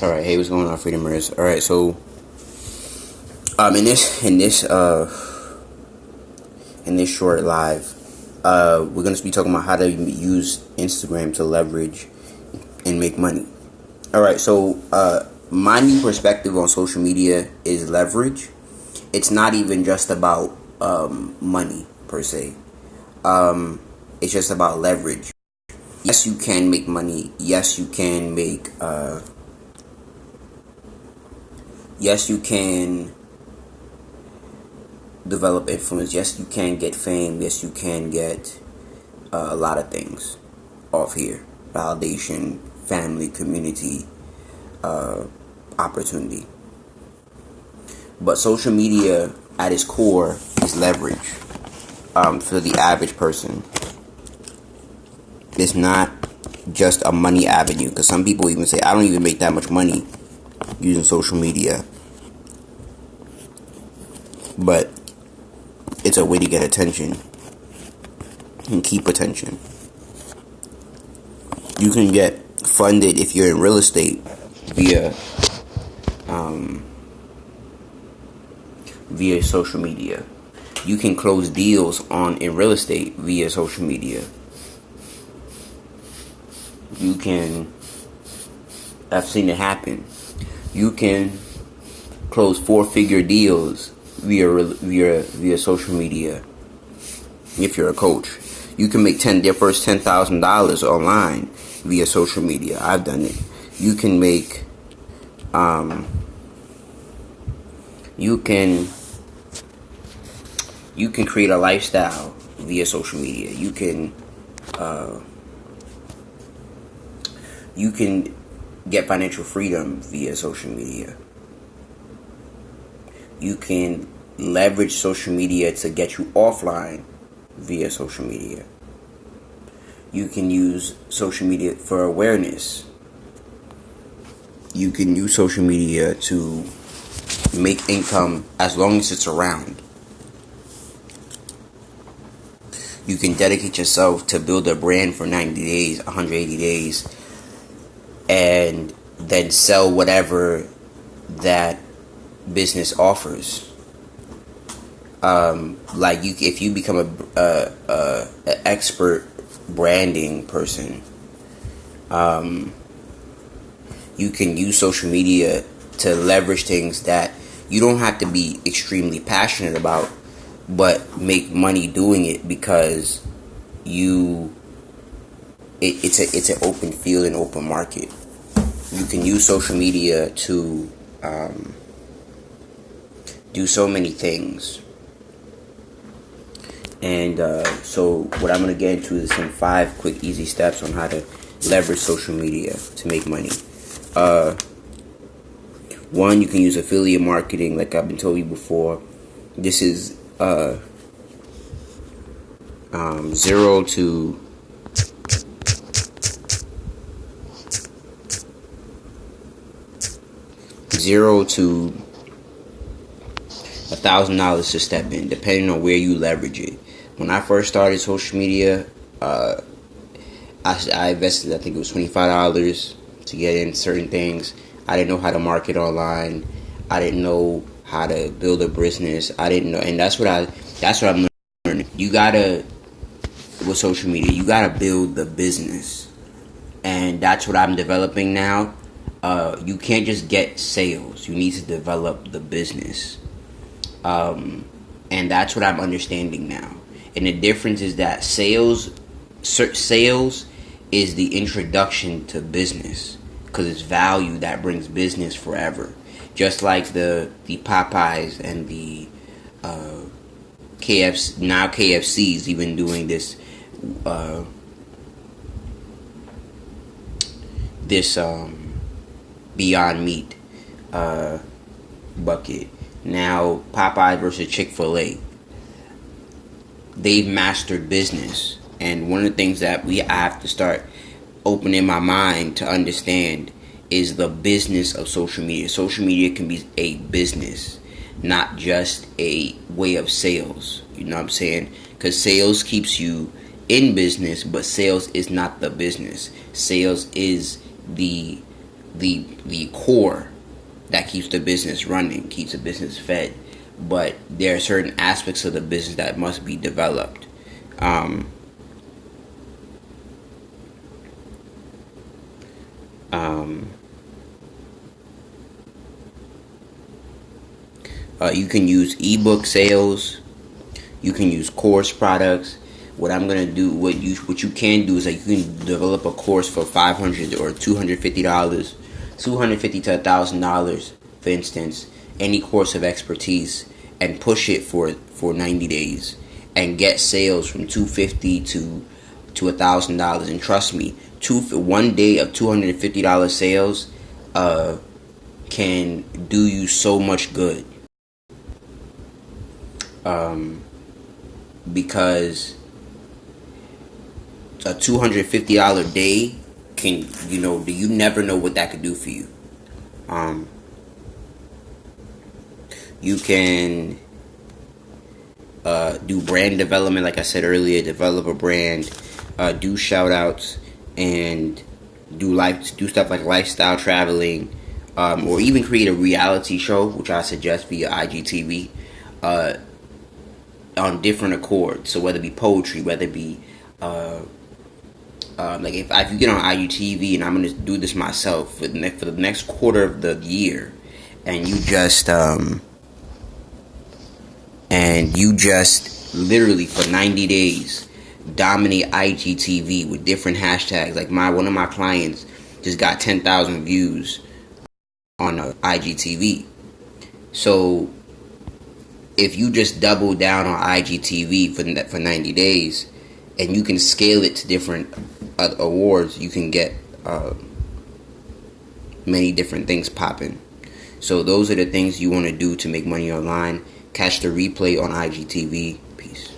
All right, hey, what's going on, Freedomers? All right, so in this short live, we're gonna be talking about how to use Instagram to leverage and make money. All right, so my new perspective on social media is leverage. It's not even just about money per se. It's just about leverage. Yes, you can make money. Yes, you can make. Yes, you can develop influence. Yes, you can get fame. Yes, you can get a lot of things off here: validation, family, community, opportunity. But social media, at its core, is leverage. For the average person, it's not just a money avenue. Because some people even say, "I don't even make that much money using social media," but it's a way to get attention and keep attention. You can get funded if you're in real estate via social media. You can close deals in real estate via social media. I've seen it happen. You can close 4-figure deals via social media. If you're a coach, you can make their first $10,000 online via social media. I've done it. You can make you can create a lifestyle via social media. You can get financial freedom via social media. You can leverage social media to get you offline via social media. You can use social media for awareness. You can use social media to make income as long as it's around. You can dedicate yourself to build a brand for 90 days, 180 days, and then sell whatever that business offers. If you become an expert branding person, you can use social media to leverage things that you don't have to be extremely passionate about, but make money doing it because it's an open field and open market. You can use social media to do so many things. And so what I'm going to get into is some 5 quick, easy steps on how to leverage social media to make money. 1, you can use affiliate marketing, like I've been told you before. This is 0 to $1,000 to step in, depending on where you leverage it. When I first started social media, I invested, I think it was $25 to get in certain things. I didn't know how to market online. I didn't know how to build a business. I didn't know, and that's what I'm learning. You gotta, with social media, you gotta build the business, and that's what I'm developing now. You can't just get sales. You need to develop the business, and that's what I'm understanding now. And the difference is that sales is the introduction to business, because it's value that brings business forever. Just like the Popeyes and the KFC, now KFC's even doing this Beyond Meat bucket. Now Popeye versus Chick-fil-A. They've mastered business, and one of the things that I have to start opening my mind to understand is the business of social media. Social media can be a business, not just a way of sales. You know what I'm saying? Because sales keeps you in business, but sales is not the business. Sales is the the core that keeps the business running, keeps the business fed. But there are certain aspects of the business that must be developed. Um, um, you can use ebook sales. You can use course products. What I'm gonna do, what you can do is that you can develop a course for $500 or $250, $250 to $1,000, for instance, any course of expertise, and push it for 90 days, and get sales from $250 to $1,000. And trust me, 1 day of $250 sales can do you so much good. Because a $250 day can, you never know what that could do for you. You can do brand development, like I said earlier, develop a brand, do shout outs, and do stuff like lifestyle traveling, or even create a reality show, which I suggest via IGTV, on different accords. So whether it be poetry, whether it be like if you get on IGTV, and I'm gonna do this myself for the next quarter of the year, and you just literally for 90 days dominate IGTV with different hashtags. Like one of my clients just got 10,000 views on IGTV. So if you just double down on IGTV for 90 days, and you can scale it to different awards, you can get many different things popping. So those are the things you want to do to make money online. Catch the replay on IGTV. Peace.